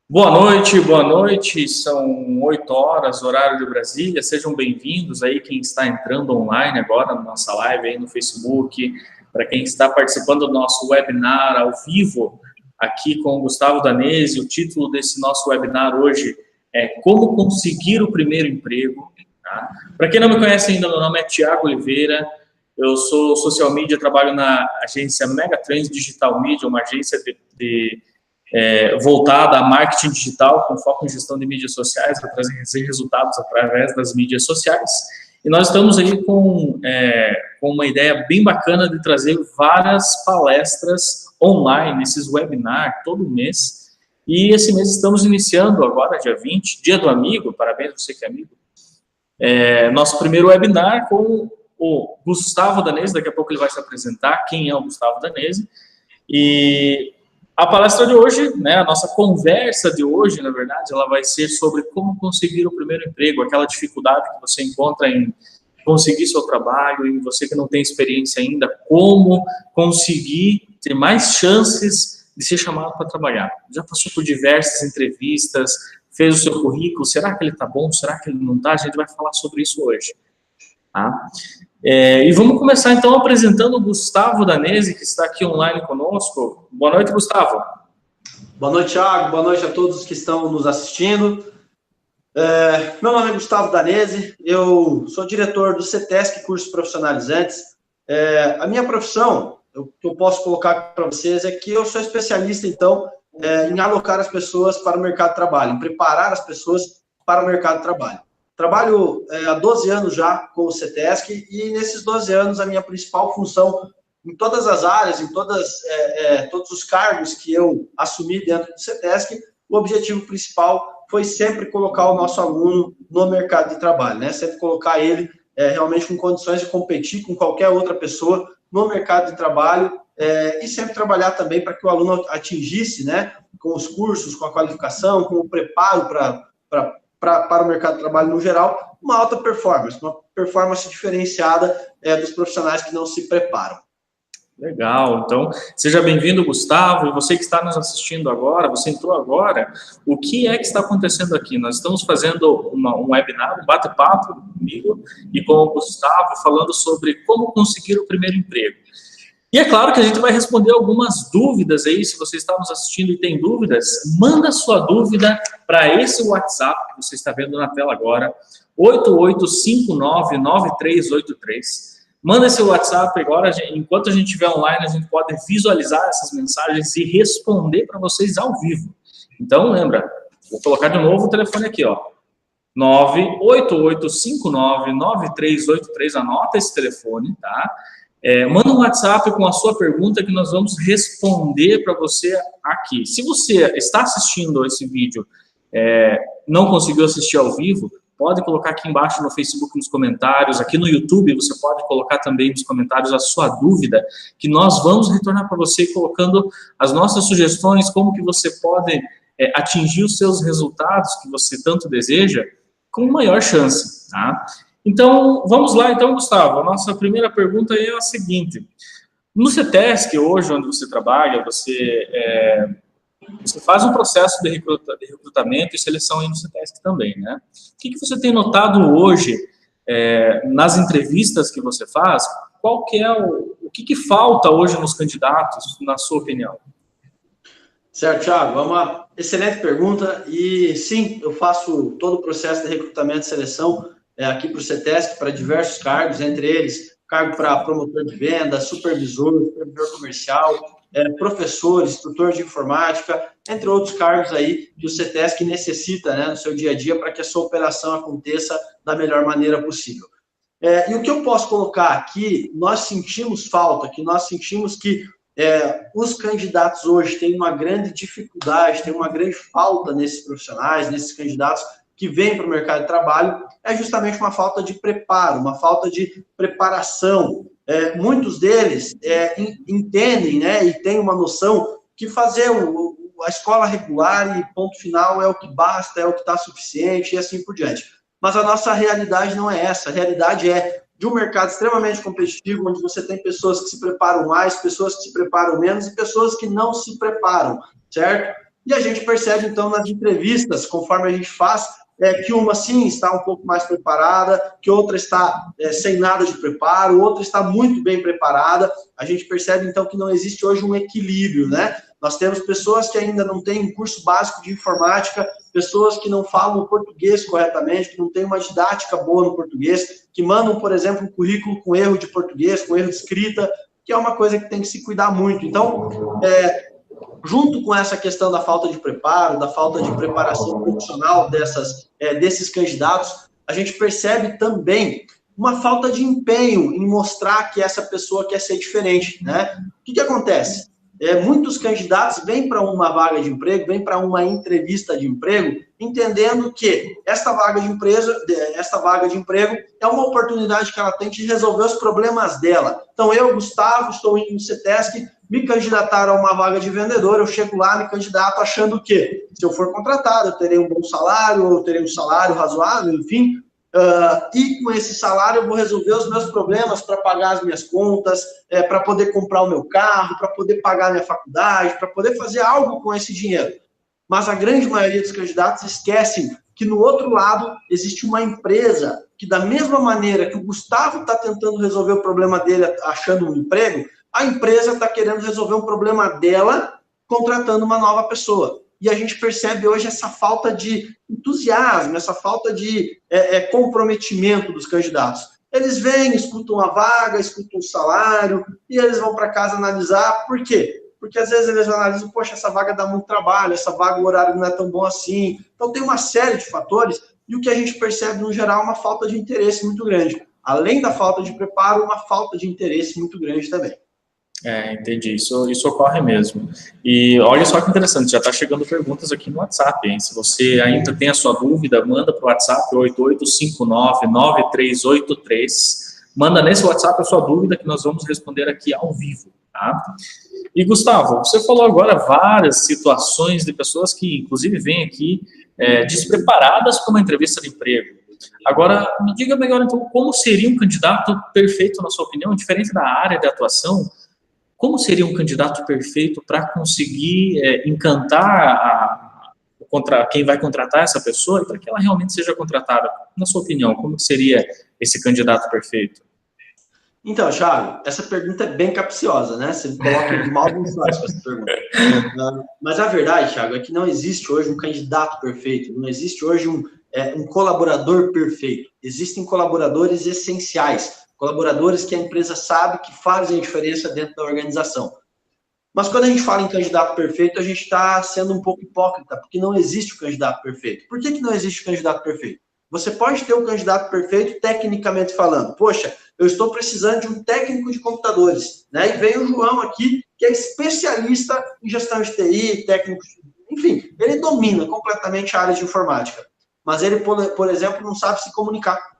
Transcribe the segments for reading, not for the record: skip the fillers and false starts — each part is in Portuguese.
Boa noite, são 8 horas, horário de Brasília, sejam bem-vindos aí quem está entrando online agora na nossa live aí no Facebook, para quem está participando do nosso webinar ao vivo aqui com o Gustavo Danese. O título desse nosso webinar hoje é Como Conseguir o Primeiro Emprego. Tá? Para quem não me conhece ainda, meu nome é Thiago Oliveira, eu sou social media, trabalho na agência Megatrends Digital Media, uma agência voltada a marketing digital com foco em gestão de mídias sociais, para trazer resultados através das mídias sociais. E nós estamos aí com uma ideia bem bacana de trazer várias palestras online, esses webinars, todo mês. E esse mês estamos iniciando agora, dia 20, Dia do Amigo, parabéns você que é amigo. Nosso primeiro webinar com o Gustavo Danese, daqui a pouco ele vai se apresentar, quem é o Gustavo Danese. E a palestra de hoje, né, a nossa conversa de hoje, na verdade, ela vai ser sobre como conseguir o primeiro emprego, aquela dificuldade que você encontra em conseguir seu trabalho, e você que não tem experiência ainda, como conseguir ter mais chances de ser chamado para trabalhar. Já passou por diversas entrevistas, fez o seu currículo, será que ele está bom, será que ele não está? A gente vai falar sobre isso hoje. Tá? E vamos começar então apresentando o Gustavo Danese, que está aqui online conosco. Boa noite, Gustavo. Boa noite, Thiago. Boa noite a todos que estão nos assistindo. Meu nome é Gustavo Danese, eu sou diretor do CETESC Cursos Profissionalizantes. A minha profissão, o que eu posso colocar para vocês é que eu sou especialista, então, em alocar as pessoas para o mercado de trabalho, em preparar as pessoas para o mercado de trabalho. Trabalho há 12 anos já com o CETESC e nesses 12 anos a minha principal função em todas as áreas, em todos os cargos que eu assumi dentro do CETESC, o objetivo principal foi sempre colocar o nosso aluno no mercado de trabalho, né? Sempre colocar ele realmente com condições de competir com qualquer outra pessoa no mercado de trabalho e sempre trabalhar também para que o aluno atingisse, né, com os cursos, com a qualificação, com o preparo para o mercado de trabalho no geral, uma alta performance, uma performance diferenciada dos profissionais que não se preparam. Legal, então, seja bem-vindo, Gustavo, e você que está nos assistindo agora, você entrou agora, o que é que está acontecendo aqui? Nós estamos fazendo um webinar, um bate-papo comigo e com o Gustavo, falando sobre como conseguir o primeiro emprego. E é claro que a gente vai responder algumas dúvidas aí. Se você está nos assistindo e tem dúvidas, manda sua dúvida para esse WhatsApp que você está vendo na tela agora, 88599383. Manda esse WhatsApp agora, enquanto a gente estiver online, a gente pode visualizar essas mensagens e responder para vocês ao vivo. Então, lembra, vou colocar de novo o telefone aqui, ó, 988599383, anota esse telefone, tá? Manda um WhatsApp com a sua pergunta que nós vamos responder para você aqui. Se você está assistindo esse vídeo, não conseguiu assistir ao vivo, pode colocar aqui embaixo no Facebook nos comentários, aqui no YouTube você pode colocar também nos comentários a sua dúvida, que nós vamos retornar para você colocando as nossas sugestões, como que você pode atingir os seus resultados que você tanto deseja, com maior chance, tá? Então, vamos lá, então, Gustavo. A nossa primeira pergunta é a seguinte. No CETESC, hoje, onde você trabalha, você faz um processo de recrutamento e seleção aí no CETESC também, né? O que você tem notado hoje nas entrevistas que você faz? Qual que é o que falta hoje nos candidatos, na sua opinião? Certo, Thiago. É uma excelente pergunta. E, sim, eu faço todo o processo de recrutamento e seleção aqui para o CETESC, para diversos cargos, entre eles cargo para promotor de venda, supervisor comercial, professor, instrutor de informática, entre outros cargos aí que o CETESC necessita, né, no seu dia a dia para que a sua operação aconteça da melhor maneira possível. E o que eu posso colocar aqui, nós sentimos falta, que nós sentimos que os candidatos hoje têm uma grande dificuldade, têm uma grande falta nesses profissionais, nesses candidatos que vêm para o mercado de trabalho, é justamente uma falta de preparo, uma falta de preparação. Muitos deles entendem, né, e têm uma noção que fazer a escola regular e ponto final é o que basta, é o que está suficiente e assim por diante. Mas a nossa realidade não é essa. A realidade é de um mercado extremamente competitivo, onde você tem pessoas que se preparam mais, pessoas que se preparam menos e pessoas que não se preparam, certo? E a gente percebe, então, nas entrevistas, conforme a gente faz, que uma, sim, está um pouco mais preparada, que outra está sem nada de preparo, outra está muito bem preparada. A gente percebe, então, que não existe hoje um equilíbrio, né? Nós temos pessoas que ainda não têm um curso básico de informática, pessoas que não falam o português corretamente, que não têm uma didática boa no português, que mandam, por exemplo, um currículo com erro de português, com erro de escrita, que é uma coisa que tem que se cuidar muito. Então, junto com essa questão da falta de preparo, da falta de preparação profissional desses candidatos, a gente percebe também uma falta de empenho em mostrar que essa pessoa quer ser diferente, né? O que acontece? Muitos candidatos vêm para uma vaga de emprego, vêm para uma entrevista de emprego, entendendo que esta vaga de emprego é uma oportunidade que ela tem de resolver os problemas dela. Então, eu, Gustavo, estou indo no CETESC, me candidataram a uma vaga de vendedor, eu chego lá, me candidato achando que, se eu for contratado, eu terei um bom salário, eu terei um salário razoável, enfim, e com esse salário eu vou resolver os meus problemas para pagar as minhas contas, para poder comprar o meu carro, para poder pagar a minha faculdade, para poder fazer algo com esse dinheiro. Mas a grande maioria dos candidatos esquecem que no outro lado existe uma empresa que, da mesma maneira que o Gustavo está tentando resolver o problema dele achando um emprego, a empresa está querendo resolver um problema dela contratando uma nova pessoa. E a gente percebe hoje essa falta de entusiasmo, essa falta de comprometimento dos candidatos. Eles vêm, escutam a vaga, escutam o salário, e eles vão para casa analisar. Por quê? Porque às vezes eles analisam, poxa, essa vaga dá muito trabalho, essa vaga o horário não é tão bom assim. Então tem uma série de fatores, e o que a gente percebe, no geral, é uma falta de interesse muito grande. Além da falta de preparo, uma falta de interesse muito grande também. Entendi. Isso ocorre mesmo. E olha só que interessante, já está chegando perguntas aqui no WhatsApp, hein? Se você ainda tem a sua dúvida, manda para o WhatsApp 8859-9383. Manda nesse WhatsApp a sua dúvida que nós vamos responder aqui ao vivo, tá? E, Gustavo, você falou agora várias situações de pessoas que, inclusive, vêm aqui despreparadas para uma entrevista de emprego. Agora, me diga melhor, então, como seria um candidato perfeito, na sua opinião, diferente da área de atuação? Como seria um candidato perfeito para conseguir encantar quem vai contratar essa pessoa e para que ela realmente seja contratada? Na sua opinião, como seria esse candidato perfeito? Então, Thiago, essa pergunta é bem capciosa, né? Você me coloca de mal lençóis com essa pergunta. Mas a verdade, Thiago, é que não existe hoje um candidato perfeito, não existe hoje um colaborador perfeito. Existem colaboradores essenciais, colaboradores que a empresa sabe que fazem a diferença dentro da organização. Mas quando a gente fala em candidato perfeito, a gente está sendo um pouco hipócrita, porque não existe o candidato perfeito. Por que não existe o candidato perfeito? Você pode ter um candidato perfeito tecnicamente falando. Poxa, eu estou precisando de um técnico de computadores, né? E vem o João aqui, que é especialista em gestão de TI, técnico, enfim, ele domina completamente a área de informática. Mas ele, por exemplo, não sabe se comunicar.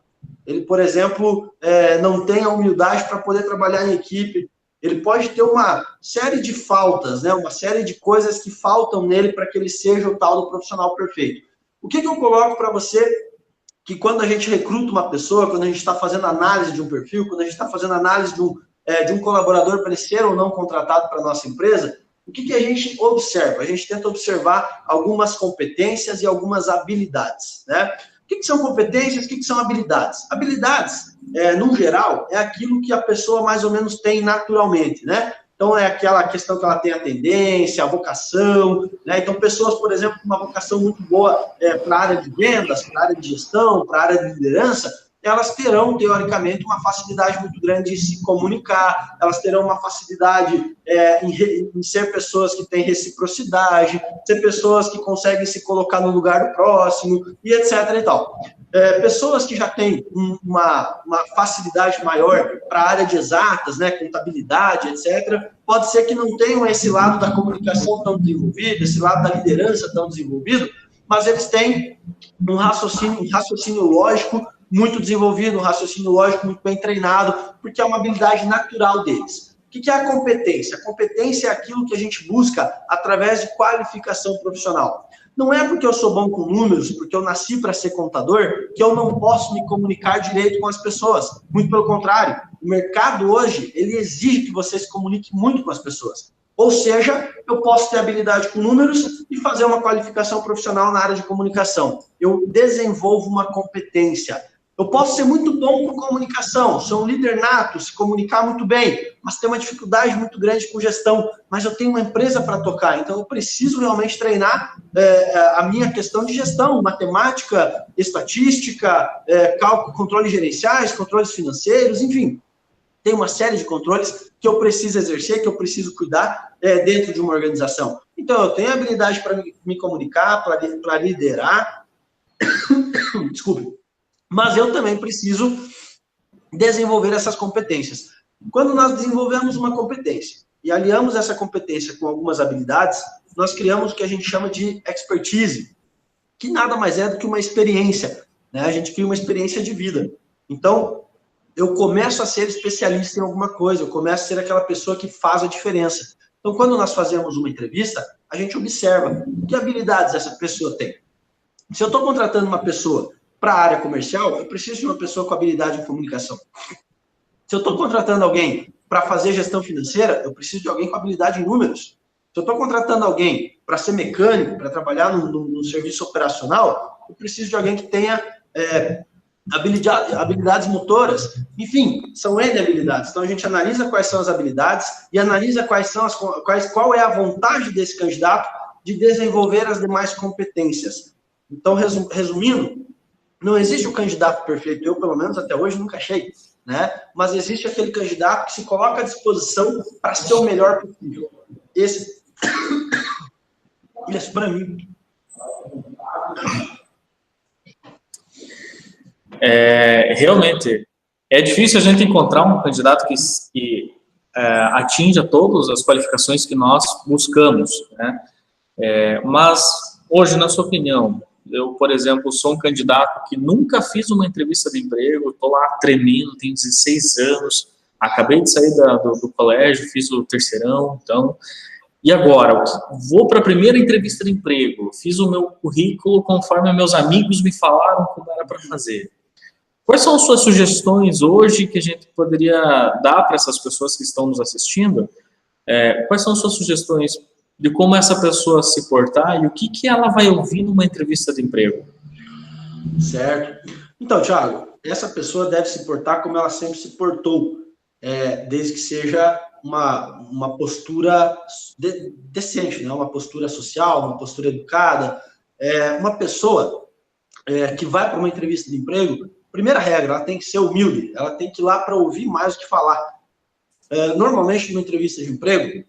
Ele, por exemplo, não tem a humildade para poder trabalhar em equipe. Ele pode ter uma série de faltas, né? Uma série de coisas que faltam nele para que ele seja o tal do profissional perfeito. O que eu coloco para você? Que quando a gente recruta uma pessoa, quando a gente está fazendo análise de um perfil, quando a gente está fazendo análise de um colaborador para ele ser ou não contratado para a nossa empresa, o que a gente observa? A gente tenta observar algumas competências e algumas habilidades, né? O que são competências? O que são habilidades? Habilidades, no geral, é aquilo que a pessoa mais ou menos tem naturalmente, né? Então, é aquela questão que ela tem a tendência, a vocação, né? Então, pessoas, por exemplo, com uma vocação muito boa para a área de vendas, para a área de gestão, para a área de liderança, elas terão, teoricamente, uma facilidade muito grande de se comunicar, elas terão uma facilidade em ser pessoas que têm reciprocidade, ser pessoas que conseguem se colocar no lugar do próximo, e etc. e tal. Pessoas que já têm uma facilidade maior para a área de exatas, né, contabilidade, etc., pode ser que não tenham esse lado da comunicação tão desenvolvido, esse lado da liderança tão desenvolvido, mas eles têm um raciocínio lógico muito desenvolvido, um raciocínio lógico muito bem treinado, porque é uma habilidade natural deles. O que é a competência? A competência é aquilo que a gente busca através de qualificação profissional. Não é porque eu sou bom com números, porque eu nasci para ser contador, que eu não posso me comunicar direito com as pessoas. Muito pelo contrário, o mercado hoje, ele exige que você se comunique muito com as pessoas. Ou seja, eu posso ter habilidade com números e fazer uma qualificação profissional na área de comunicação. Eu desenvolvo uma competência. Eu posso ser muito bom com comunicação, sou um líder nato, se comunicar muito bem, mas tenho uma dificuldade muito grande com gestão, mas eu tenho uma empresa para tocar, então eu preciso realmente treinar a minha questão de gestão, matemática, estatística, cálculo, controles gerenciais, controles financeiros, enfim. Tem uma série de controles que eu preciso exercer, que eu preciso cuidar dentro de uma organização. Então, eu tenho habilidade para me comunicar, para liderar, desculpe, mas eu também preciso desenvolver essas competências. Quando nós desenvolvemos uma competência e aliamos essa competência com algumas habilidades, nós criamos o que a gente chama de expertise, que nada mais é do que uma experiência, né? A gente cria uma experiência de vida. Então, eu começo a ser especialista em alguma coisa, eu começo a ser aquela pessoa que faz a diferença. Então, quando nós fazemos uma entrevista, a gente observa que habilidades essa pessoa tem. Se eu estou contratando uma pessoa para a área comercial, eu preciso de uma pessoa com habilidade em comunicação. Se eu estou contratando alguém para fazer gestão financeira, eu preciso de alguém com habilidade em números. Se eu estou contratando alguém para ser mecânico, para trabalhar no serviço operacional, eu preciso de alguém que tenha habilidades motoras. Enfim, são N habilidades. Então, a gente analisa quais são as habilidades e analisa qual é a vontade desse candidato de desenvolver as demais competências. Então, resumindo, não existe o candidato perfeito. Eu, pelo menos, até hoje, nunca achei, né? Mas existe aquele candidato que se coloca à disposição para ser o melhor possível. Esse para mim. Realmente, é difícil a gente encontrar um candidato que atinja todas as qualificações que nós buscamos, né? Mas, hoje, na sua opinião, eu, por exemplo, sou um candidato que nunca fiz uma entrevista de emprego, estou lá tremendo, tenho 16 anos, acabei de sair do colégio, fiz o terceirão, então... E agora, vou para a primeira entrevista de emprego, fiz o meu currículo conforme meus amigos me falaram como era para fazer. Quais são as suas sugestões hoje que a gente poderia dar para essas pessoas que estão nos assistindo? Quais são as suas sugestões de como essa pessoa se portar e o que ela vai ouvir numa entrevista de emprego? Certo. Então, Thiago, essa pessoa deve se portar como ela sempre se portou, desde que seja uma postura decente, né? Uma postura social, uma postura educada. Uma pessoa que vai para uma entrevista de emprego, primeira regra, ela tem que ser humilde, ela tem que ir lá para ouvir mais do que falar. Normalmente, numa entrevista de emprego,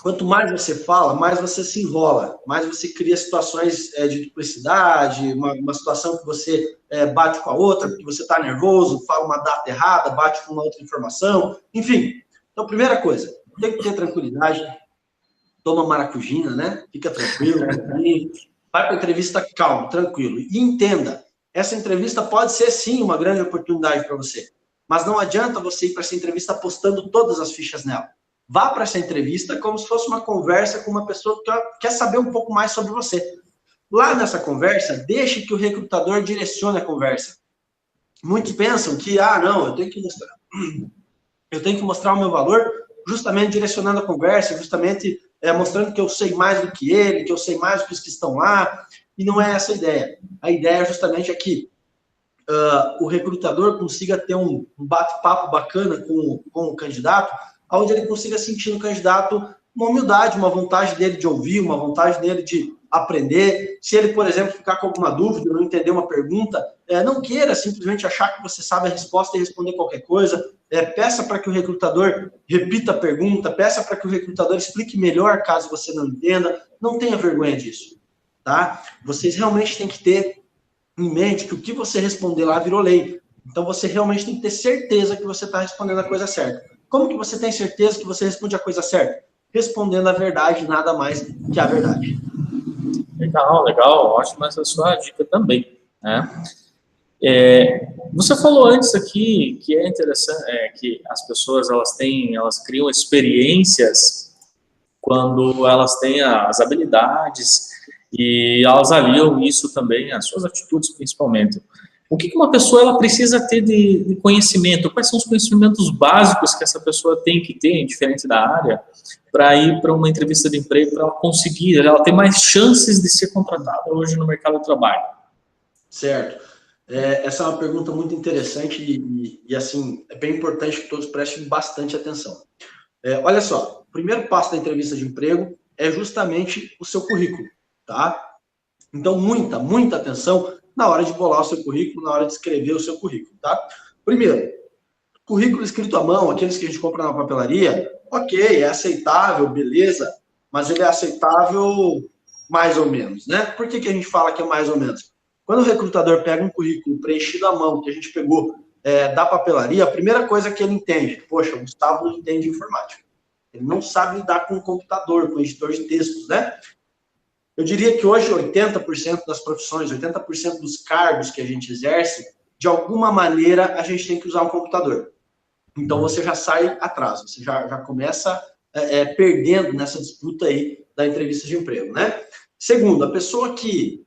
quanto mais você fala, mais você se enrola, mais você cria situações de duplicidade, uma situação que você bate com a outra, porque você está nervoso, fala uma data errada, bate com uma outra informação, enfim. Então, primeira coisa, tem que ter tranquilidade, toma maracujina, né? Fica tranquilo, vai para a entrevista calmo, tranquilo. E entenda, essa entrevista pode ser, sim, uma grande oportunidade para você, mas não adianta você ir para essa entrevista apostando todas as fichas nela. Vá para essa entrevista como se fosse uma conversa com uma pessoa que quer saber um pouco mais sobre você. Lá nessa conversa, deixe que o recrutador direcione a conversa. Muitos pensam que, não, eu tenho que mostrar o meu valor justamente direcionando a conversa, justamente mostrando que eu sei mais do que ele, que eu sei mais do que os que estão lá, e não é essa a ideia. A ideia é justamente que o recrutador consiga ter um bate-papo bacana com o candidato, onde ele consiga sentir no candidato uma humildade, uma vontade dele de ouvir, uma vontade dele de aprender. Se ele, por exemplo, ficar com alguma dúvida, não entender uma pergunta, não queira simplesmente achar que você sabe a resposta e responder qualquer coisa. Peça para que o recrutador repita a pergunta, peça para que o recrutador explique melhor caso você não entenda. Não tenha vergonha disso, tá? Vocês realmente têm que ter em mente que o que você responder lá virou lei. Então, você realmente tem que ter certeza que você está respondendo a coisa certa. Como que você tem certeza que você responde a coisa certa? Respondendo a verdade, nada mais que a verdade. Legal, ótima essa sua dica também, né? Você falou antes aqui que é interessante que as pessoas elas criam experiências quando elas têm as habilidades E elas aliam isso também, as suas atitudes principalmente. O que uma pessoa ela precisa ter de conhecimento? Quais são os conhecimentos básicos que essa pessoa tem que ter, diferente da área, para ir para uma entrevista de emprego, para ela conseguir, ela ter mais chances de ser contratada hoje no mercado de trabalho? Certo. Essa é uma pergunta muito interessante e assim, é bem importante que todos prestem bastante atenção. Olha só, o primeiro passo da entrevista de emprego é justamente o seu currículo, tá? Então, muita atenção na hora de bolar o seu currículo, na hora de escrever o seu currículo, tá? Primeiro, currículo escrito à mão, aqueles que a gente compra na papelaria, ok, é aceitável, beleza, mas ele é aceitável mais ou menos, né? Por que a gente fala que é mais ou menos? Quando o recrutador pega um currículo preenchido à mão, que a gente pegou da papelaria, a primeira coisa que ele entende, poxa, o Gustavo não entende informática. Ele não sabe lidar com o computador, com o editor de textos, né? Eu diria que hoje 80% das profissões, 80% dos cargos que a gente exerce, de alguma maneira a gente tem que usar um computador. Então você já sai atrás, você já começa perdendo nessa disputa aí da entrevista de emprego, né? Segundo, a pessoa que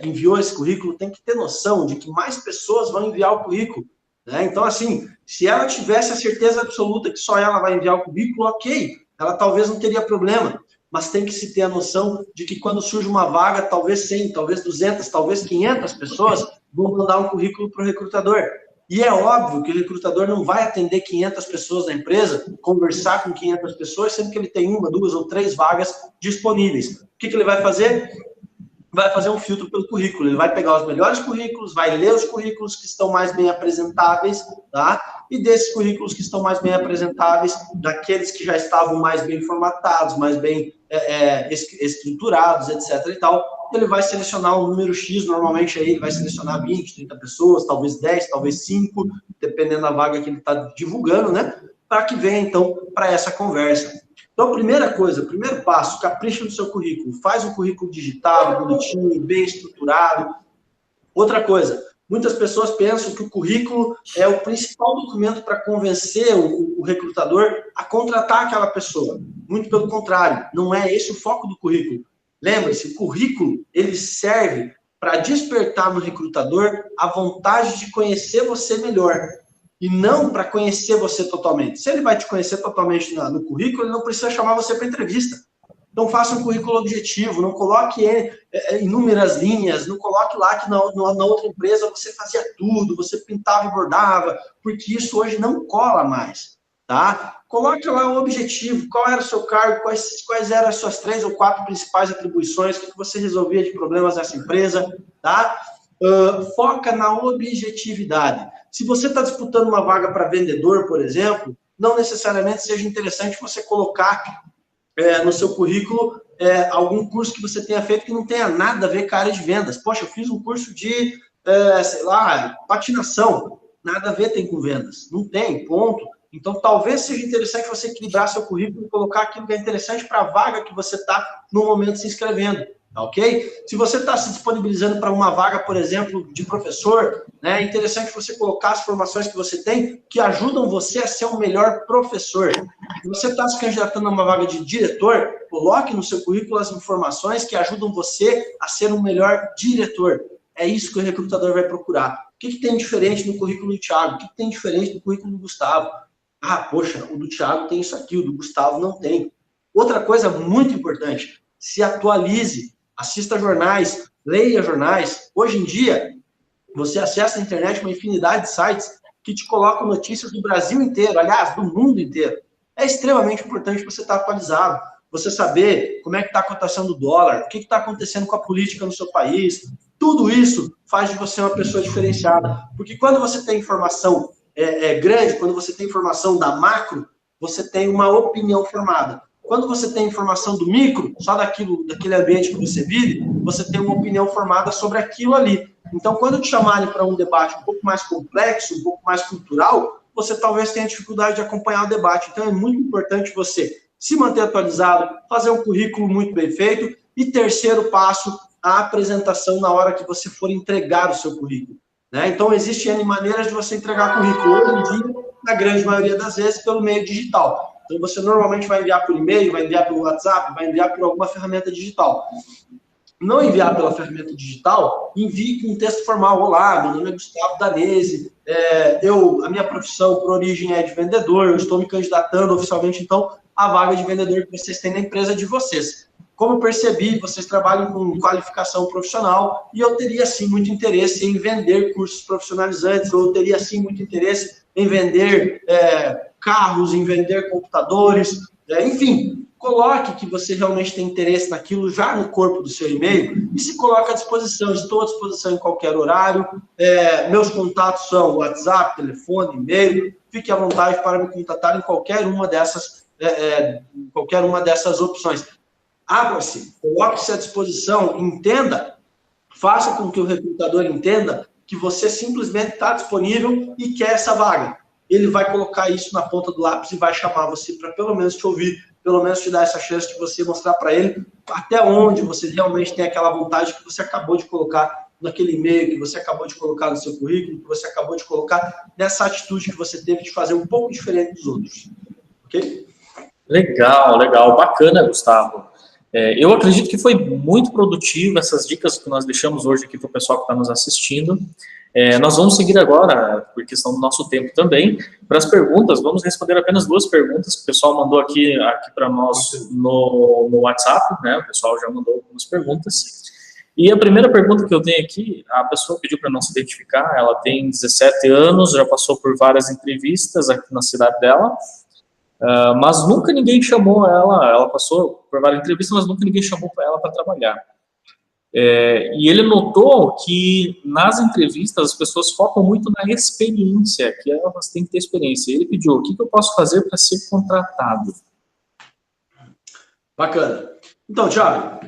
enviou esse currículo tem que ter noção de que mais pessoas vão enviar o currículo, né? Então, assim, se ela tivesse a certeza absoluta que só ela vai enviar o currículo, ok, ela talvez não teria problema, mas tem que se ter a noção de que quando surge uma vaga, talvez 100, talvez 200, talvez 500 pessoas vão mandar um currículo para o recrutador. E é óbvio que o recrutador não vai atender 500 pessoas na empresa, conversar com 500 pessoas, sendo que ele tem 1, 2 ou 3 vagas disponíveis. O que ele vai fazer? Vai fazer um filtro pelo currículo. Ele vai pegar os melhores currículos, vai ler os currículos que estão mais bem apresentáveis, tá? E desses currículos que estão mais bem apresentáveis, daqueles que já estavam mais bem formatados, mais bem estruturados, etc. e tal, ele vai selecionar um número X, normalmente aí ele vai selecionar 20, 30 pessoas, talvez 10, talvez 5, dependendo da vaga que ele está divulgando, né? Para que venha, então, para essa conversa. Então, primeira coisa, primeiro passo, capricha no seu currículo. Faz um currículo digitado, bonitinho, bem estruturado. Outra coisa, muitas pessoas pensam que o currículo é o principal documento para convencer o recrutador a contratar aquela pessoa. Muito pelo contrário, não é esse o foco do currículo. Lembre-se, o currículo ele serve para despertar no recrutador a vontade de conhecer você melhor. E não para conhecer você totalmente. Se ele vai te conhecer totalmente no currículo, ele não precisa chamar você para entrevista. Então, faça um currículo objetivo, não coloque inúmeras linhas, não coloque lá que na outra empresa você fazia tudo, você pintava e bordava, porque isso hoje não cola mais, tá? Coloque lá um objetivo, qual era o seu cargo, quais eram as suas 3 ou 4 principais atribuições, o que você resolvia de problemas nessa empresa, tá? Foca na objetividade. Se você está disputando uma vaga para vendedor, por exemplo, não necessariamente seja interessante você colocar no seu currículo algum curso que você tenha feito que não tenha nada a ver com a área de vendas. Poxa, eu fiz um curso de, sei lá, patinação. Nada a ver tem com vendas. Não tem, ponto. Então, talvez seja interessante você equilibrar seu currículo e colocar aquilo que é interessante para a vaga que você está no momento se inscrevendo. Ok? Se você está se disponibilizando para uma vaga, por exemplo, de professor, né, é interessante você colocar as formações que você tem que ajudam você a ser um melhor professor. Se você está se candidatando a uma vaga de diretor, coloque no seu currículo as informações que ajudam você a ser um melhor diretor. É isso que o recrutador vai procurar. O que tem diferente no currículo do Thiago? O que tem diferente no currículo do Gustavo? Ah, poxa, o do Thiago tem isso aqui, o do Gustavo não tem. Outra coisa muito importante, se atualize. Assista jornais, leia jornais. Hoje em dia, você acessa na internet uma infinidade de sites que te colocam notícias do Brasil inteiro, aliás, do mundo inteiro. É extremamente importante você estar atualizado, você saber como é que está a cotação do dólar, o que está acontecendo com a política no seu país. Tudo isso faz de você uma pessoa diferenciada. Porque quando você tem informação grande, quando você tem informação da macro, você tem uma opinião formada. Quando você tem informação do micro, só daquele ambiente que você vive, você tem uma opinião formada sobre aquilo ali. Então, quando te chamarem para um debate um pouco mais complexo, um pouco mais cultural, você talvez tenha dificuldade de acompanhar o debate. Então, é muito importante você se manter atualizado, fazer um currículo muito bem feito e, terceiro passo, a apresentação na hora que você for entregar o seu currículo. Né? Então, existem N maneiras de você entregar currículo. Hoje em dia, na grande maioria das vezes, pelo meio digital. Então, você normalmente vai enviar por e-mail, vai enviar pelo WhatsApp, vai enviar por alguma ferramenta digital. não enviar pela ferramenta digital, envie com um texto formal. Olá, meu nome é Gustavo Danese, a minha profissão por origem é de vendedor, eu estou me candidatando oficialmente, então, à vaga de vendedor que vocês têm na empresa de vocês. Como eu percebi, vocês trabalham com qualificação profissional e eu teria, sim, muito interesse em vender cursos profissionalizantes, ou eu teria, sim, muito interesse em vender carros, em vender computadores, enfim, coloque que você realmente tem interesse naquilo já no corpo do seu e-mail e se coloque à disposição. Estou à disposição em qualquer horário. Meus contatos são WhatsApp, telefone, e-mail. Fique à vontade para me contatar em qualquer uma dessas opções. Abra-se, coloque-se à disposição, entenda, faça com que o recrutador entenda que você simplesmente está disponível e quer essa vaga. Ele vai colocar isso na ponta do lápis e vai chamar você para pelo menos te ouvir, pelo menos te dar essa chance de você mostrar para ele até onde você realmente tem aquela vontade que você acabou de colocar naquele e-mail, que você acabou de colocar no seu currículo, que você acabou de colocar nessa atitude que você teve de fazer um pouco diferente dos outros. Ok? Legal, bacana, Gustavo. Eu acredito que foi muito produtivo essas dicas que nós deixamos hoje aqui para o pessoal que está nos assistindo. Nós vamos seguir agora, por questão do nosso tempo também, para as perguntas. Vamos responder apenas 2 perguntas que o pessoal mandou aqui para nós no WhatsApp, né? O pessoal já mandou algumas perguntas. E a primeira pergunta que eu tenho aqui, a pessoa pediu para não se identificar, ela tem 17 anos, já passou por várias entrevistas aqui na cidade dela, mas nunca ninguém chamou ela passou por várias entrevistas, mas nunca ninguém chamou ela para trabalhar. E ele notou que nas entrevistas as pessoas focam muito na experiência, que elas têm que ter experiência. Ele pediu, o que eu posso fazer para ser contratado? Bacana. Então, Thiago,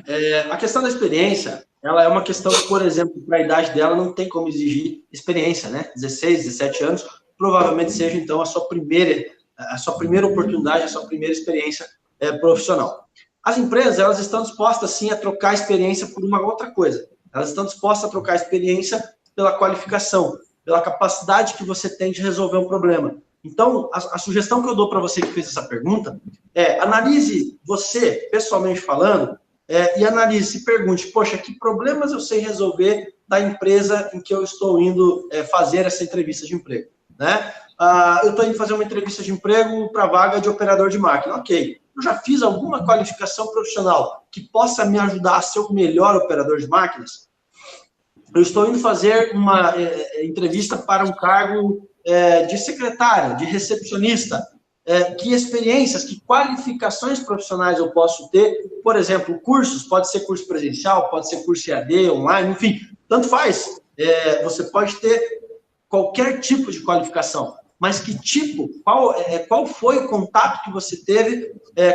a questão da experiência, ela é uma questão que, por exemplo, para a idade dela não tem como exigir experiência, né? 16, 17 anos, provavelmente seja, então, a sua primeira oportunidade, a sua primeira experiência profissional. As empresas, elas estão dispostas, sim, a trocar experiência por uma outra coisa. Elas estão dispostas a trocar experiência pela qualificação, pela capacidade que você tem de resolver um problema. Então, a sugestão que eu dou para você que fez essa pergunta analise você, pessoalmente falando, e analise, se pergunte, poxa, que problemas eu sei resolver da empresa em que eu estou indo fazer essa entrevista de emprego, né? Eu estou indo fazer uma entrevista de emprego para a vaga de operador de máquina. Ok, eu já fiz alguma qualificação profissional que possa me ajudar a ser o melhor operador de máquinas? Eu estou indo fazer uma entrevista para um cargo de secretária, de recepcionista. Que experiências, que qualificações profissionais eu posso ter? Por exemplo, cursos, pode ser curso presencial, pode ser curso EAD, online, enfim, tanto faz. Você pode ter qualquer tipo de qualificação, mas que tipo, qual foi o contato que você teve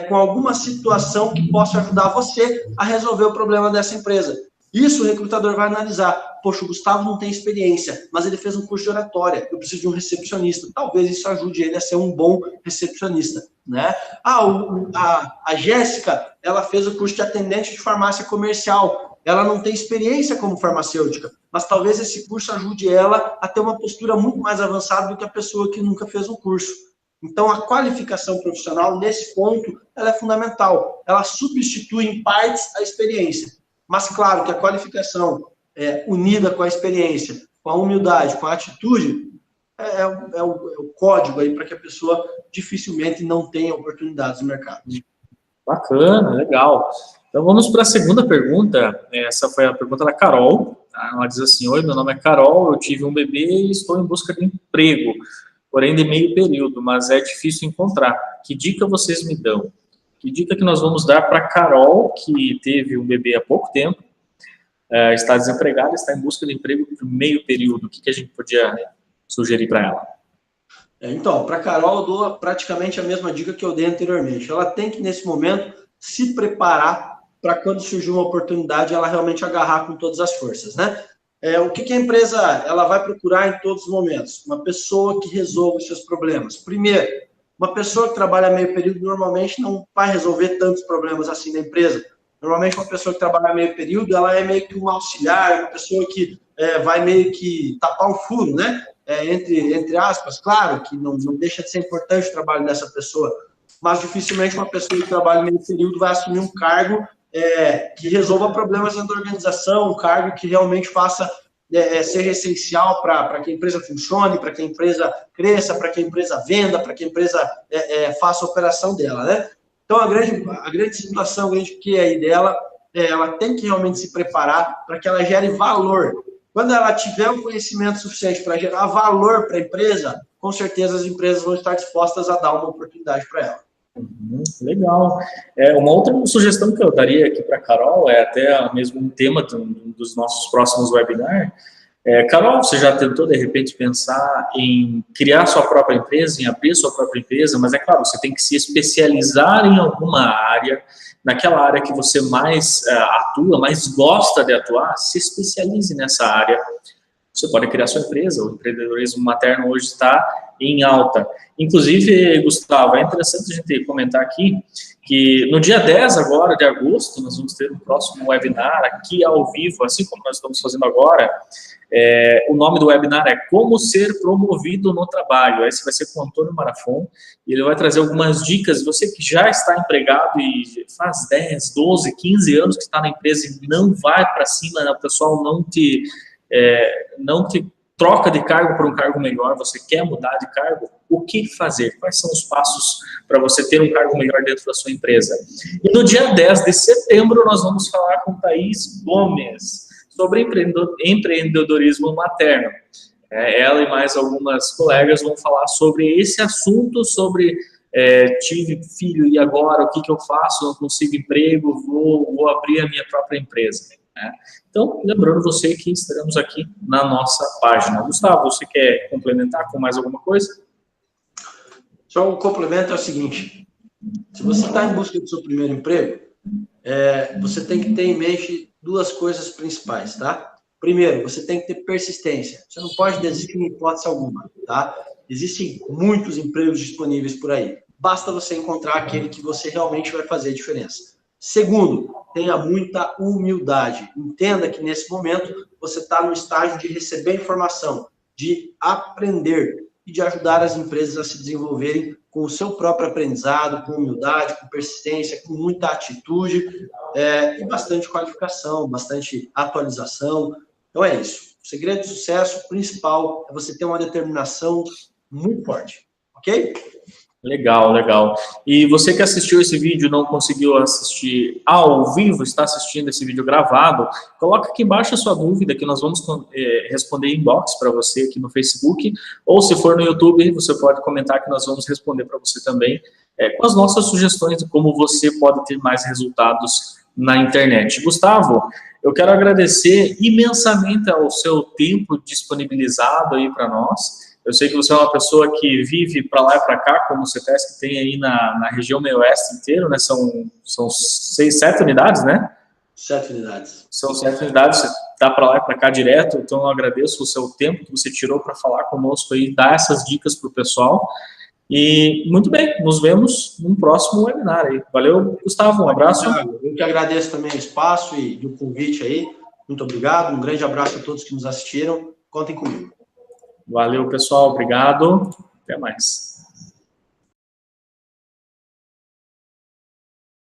com alguma situação que possa ajudar você a resolver o problema dessa empresa? Isso o recrutador vai analisar. Poxa, o Gustavo não tem experiência, mas ele fez um curso de oratória, eu preciso de um recepcionista. Talvez isso ajude ele a ser um bom recepcionista, né? A Jéssica, ela fez o curso de atendente de farmácia comercial. Ela não tem experiência como farmacêutica, mas talvez esse curso ajude ela a ter uma postura muito mais avançada do que a pessoa que nunca fez um curso. Então, a qualificação profissional, nesse ponto, ela é fundamental. Ela substitui, em partes, a experiência. Mas, claro, que a qualificação unida com a experiência, com a humildade, com a atitude, é o código aí para que a pessoa dificilmente não tenha oportunidades no mercado. Bacana, legal. Então, vamos para a segunda pergunta. Essa foi a pergunta da Carol. Ela diz assim, oi, meu nome é Carol, eu tive um bebê e estou em busca de emprego, porém de meio período, mas é difícil encontrar. Que dica vocês me dão? Que dica que nós vamos dar para a Carol, que teve um bebê há pouco tempo, está desempregada, está em busca de emprego por meio período? O que a gente podia sugerir para ela? Então, para a Carol, eu dou praticamente a mesma dica que eu dei anteriormente. Ela tem que, nesse momento, se preparar para quando surgir uma oportunidade, ela realmente agarrar com todas as forças, né? O que a empresa ela vai procurar em todos os momentos? Uma pessoa que resolva os seus problemas. Primeiro, uma pessoa que trabalha meio período normalmente não vai resolver tantos problemas assim na empresa. Normalmente, uma pessoa que trabalha meio período, ela é meio que um auxiliar, uma pessoa que vai meio que tapar um furo, né? Entre aspas, claro que não deixa de ser importante o trabalho dessa pessoa, mas dificilmente uma pessoa que trabalha meio período vai assumir um cargo que resolva problemas dentro da organização, um cargo que realmente seja essencial para que a empresa funcione, para que a empresa cresça, para que a empresa venda, para que a empresa faça a operação dela, né? Então, a grande situação, a grande que é aí dela, ela tem que realmente se preparar para que ela gere valor. Quando ela tiver um conhecimento suficiente para gerar valor para a empresa, com certeza as empresas vão estar dispostas a dar uma oportunidade para ela. Legal. Uma outra sugestão que eu daria aqui para a Carol, até mesmo um tema dos nossos próximos webinars. Carol, você já tentou, de repente, pensar em criar sua própria empresa, em abrir sua própria empresa, mas é claro, você tem que se especializar em alguma área, naquela área que você mais atua, mais gosta de atuar, se especialize nessa área. Você pode criar sua empresa, o empreendedorismo materno hoje está em alta. Inclusive, Gustavo, é interessante a gente comentar aqui que no dia 10 agora de agosto, nós vamos ter um próximo webinar aqui ao vivo, assim como nós estamos fazendo agora. O nome do webinar é Como Ser Promovido no Trabalho. Esse vai ser com o Antônio Marafon, e ele vai trazer algumas dicas. Você que já está empregado e faz 10, 12, 15 anos que está na empresa e não vai para cima, o pessoal não te troca de cargo para um cargo melhor, você quer mudar de cargo, o que fazer? Quais são os passos para você ter um cargo melhor dentro da sua empresa? E no dia 10 de setembro, nós vamos falar com Thaís Gomes sobre empreendedorismo materno. Ela e mais algumas colegas vão falar sobre esse assunto, sobre tive filho e agora o que eu faço? Não consigo emprego, vou abrir a minha própria empresa. Então, lembrando você que estaremos aqui na nossa página. Gustavo, você quer complementar com mais alguma coisa? Só um complemento é o seguinte: se você está em busca do seu primeiro emprego, você tem que ter em mente duas coisas principais, tá? Primeiro, você tem que ter persistência. Você não pode desistir em hipótese alguma, tá? Existem muitos empregos disponíveis por aí. Basta você encontrar aquele que você realmente vai fazer a diferença. Segundo, tenha muita humildade. Entenda que nesse momento você está no estágio de receber informação, de aprender e de ajudar as empresas a se desenvolverem com o seu próprio aprendizado, com humildade, com persistência, com muita atitude e bastante qualificação, bastante atualização. Então é isso. O segredo de sucesso principal é você ter uma determinação muito forte, ok? Legal, legal. E você que assistiu esse vídeo e não conseguiu assistir ao vivo, está assistindo esse vídeo gravado, coloca aqui embaixo a sua dúvida, que nós vamos responder em inbox para você aqui no Facebook, ou se for no YouTube, você pode comentar que nós vamos responder para você também, com as nossas sugestões de como você pode ter mais resultados na internet. Gustavo, eu quero agradecer imensamente ao seu tempo disponibilizado aí para nós. Eu sei que você é uma pessoa que vive para lá e para cá, como o CETESC tem aí na região meio-oeste inteiro, né? São 7 unidades, né? 7 unidades. São 7 unidades, você está para lá e para cá direto, então eu agradeço o seu tempo que você tirou para falar conosco aí, dar essas dicas para o pessoal. E muito bem, nos vemos num próximo webinar aí. Valeu, Gustavo, um abraço. Eu que agradeço também o espaço e o convite aí. Muito obrigado, um grande abraço a todos que nos assistiram. Contem comigo. Valeu, pessoal. Obrigado. Até mais.